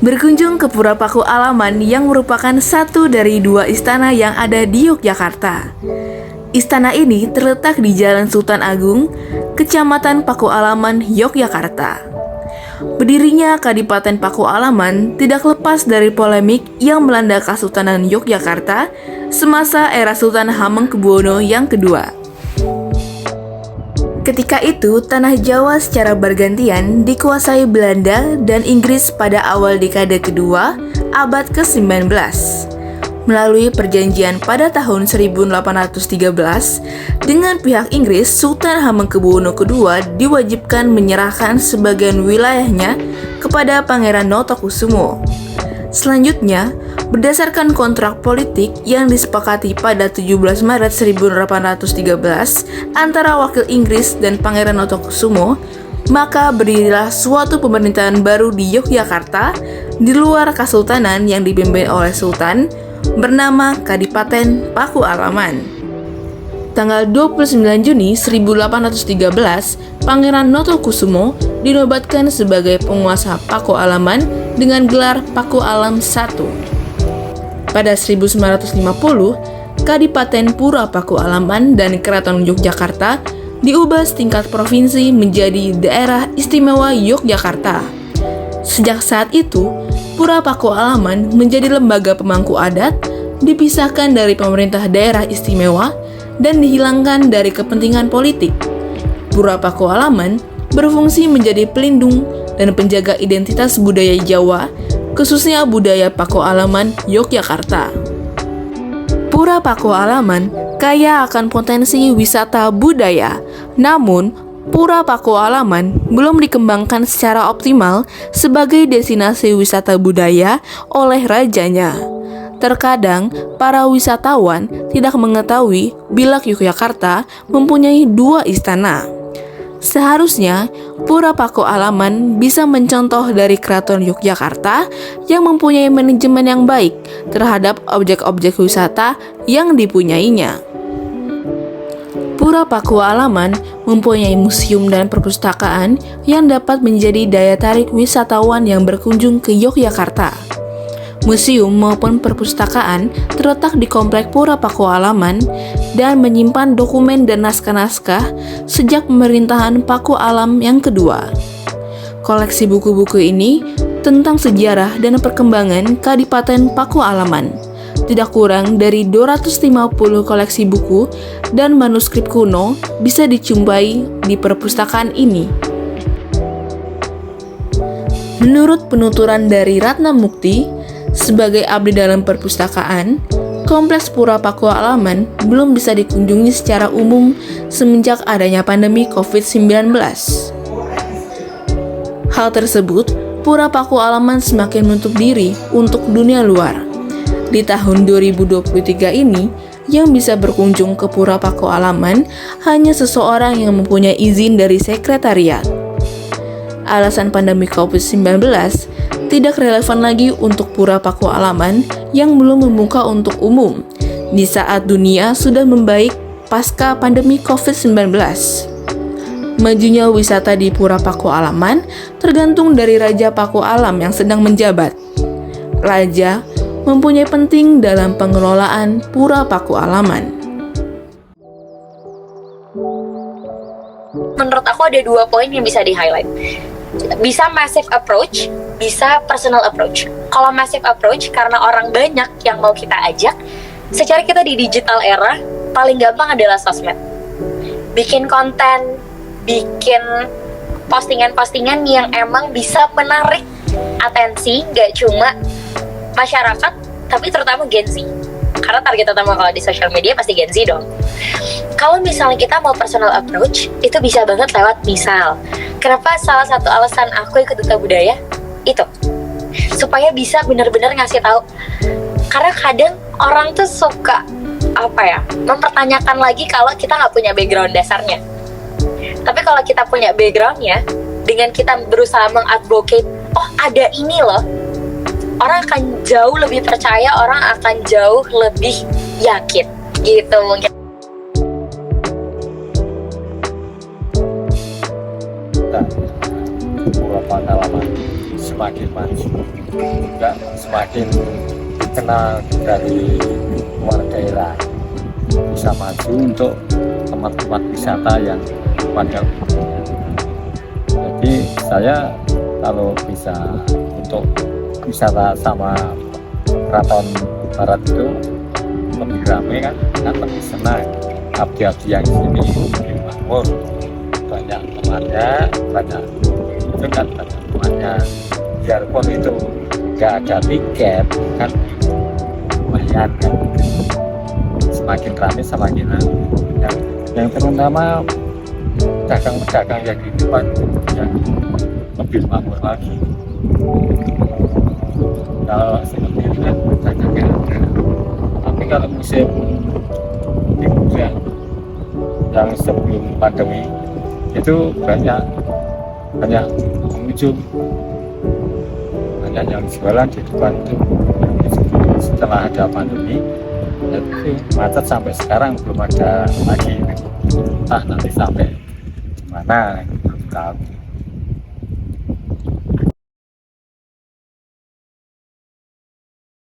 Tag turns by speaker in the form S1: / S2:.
S1: berkunjung ke Pura Pakualaman yang merupakan satu dari dua istana yang ada di Yogyakarta. Istana ini terletak di Jalan Sultan Agung, Kecamatan Pakualaman, Yogyakarta. Berdirinya Kadipaten Pakualaman tidak lepas dari polemik yang melanda Kesultanan Yogyakarta semasa era Sultan Hamengkubuwono yang kedua. Ketika itu, tanah Jawa secara bergantian dikuasai Belanda dan Inggris pada awal dekade kedua abad ke-19. Melalui perjanjian pada tahun 1813, dengan pihak Inggris, Sultan Hamengkubuwono II diwajibkan menyerahkan sebagian wilayahnya kepada Pangeran Notokusumo. Selanjutnya, berdasarkan kontrak politik yang disepakati pada 17 Maret 1813 antara wakil Inggris dan Pangeran Notokusumo, maka berdirilah suatu pemerintahan baru di Yogyakarta di luar Kesultanan yang dipimpin oleh Sultan bernama Kadipaten Pakualaman. Tanggal 29 Juni 1813, Pangeran Notokusumo dinobatkan sebagai penguasa Pakualaman dengan gelar Pakualam I. Pada 1950, Kadipaten Pura Pakualaman dan Keraton Yogyakarta diubah setingkat provinsi menjadi Daerah Istimewa Yogyakarta. Sejak saat itu, Pura Pakualaman menjadi lembaga pemangku adat, dipisahkan dari pemerintah daerah istimewa, dan dihilangkan dari kepentingan politik. Pura Pakualaman berfungsi menjadi pelindung dan penjaga identitas budaya Jawa, khususnya budaya Pakualaman Yogyakarta. Pura Pakualaman kaya akan potensi wisata budaya, namun Pura Pakualaman belum dikembangkan secara optimal sebagai destinasi wisata budaya oleh rajanya. Terkadang, para wisatawan tidak mengetahui bila Yogyakarta mempunyai dua istana. Seharusnya, Pura Pakualaman bisa mencontoh dari Keraton Yogyakarta yang mempunyai manajemen yang baik terhadap objek-objek wisata yang dipunyainya. Pura Pakualaman mempunyai museum dan perpustakaan yang dapat menjadi daya tarik wisatawan yang berkunjung ke Yogyakarta. Museum maupun perpustakaan terletak di Komplek Pura Pakualaman dan menyimpan dokumen dan naskah-naskah sejak pemerintahan Pakualam yang kedua. Koleksi buku-buku ini tentang sejarah dan perkembangan Kadipaten Pakualaman. Tidak kurang dari 250 koleksi buku dan manuskrip kuno bisa dijumpai di perpustakaan ini. Menurut penuturan dari Ratna Mukti, sebagai abdi dalam perpustakaan, Kompleks Pura Pakualaman belum bisa dikunjungi secara umum semenjak adanya pandemi COVID-19. Hal tersebut, Pura Pakualaman semakin menutup diri untuk dunia luar. Di tahun 2023 ini, yang bisa berkunjung ke Pura Pakualaman hanya seseorang yang mempunyai izin dari sekretariat. Alasan pandemi COVID-19 tidak relevan lagi untuk Pura Pakualaman yang belum membuka untuk umum di saat dunia sudah membaik pasca pandemi COVID-19. Majunya wisata di Pura Pakualaman tergantung dari Raja Pakualam yang sedang menjabat. Raja mempunyai penting dalam pengelolaan Pura Pakualaman.
S2: Menurut aku ada dua poin yang bisa di-highlight. Bisa massive approach, bisa personal approach. Kalau massive approach, karena orang banyak yang mau kita ajak, secara kita di digital era, paling gampang adalah sosmed. Bikin konten, bikin postingan-postingan yang emang bisa menarik atensi, gak cuma masyarakat, tapi terutama Gen Z. Karena target utama kalau di social media pasti Gen Z dong. Kalau misalnya kita mau personal approach, itu bisa banget lewat misal. Kenapa salah satu alasan aku ikut Duta Budaya? Itu. Supaya bisa benar-benar ngasih tahu. Karena kadang orang tuh suka mempertanyakan lagi kalau kita nggak punya background dasarnya. Tapi kalau kita punya backgroundnya, dengan kita berusaha mengadvocate, oh ada ini loh, orang akan jauh lebih percaya, orang akan jauh lebih yakin gitu mungkin.
S3: Pura Pakualaman semakin maju, juga semakin dikenal dari luar daerah, bisa maju untuk tempat-tempat wisata yang pada umumnya. Jadi saya kalau bisa untuk wisata sama Keraton Barat itu lebih ramai kan lebih senang. Abdi-abdi yang sini lebih makmur, banyak temannya, banyak itu kan banyak temannya. Biarpun itu nggak ada tiket kan lumayan kan, semakin ramai semakin yang terutama pedagang-pedagang yang di depan yang lebih makmur lagi. Kalau seperti ini kan pedagangnya ada, tapi kalau musim liburan yang sebelum pandemi itu banyak pengunjung, banyak yang jualan di depan itu. Setelah ada pandemi itu macet sampai sekarang belum ada lagi, entah nanti sampai gimana belum tahu.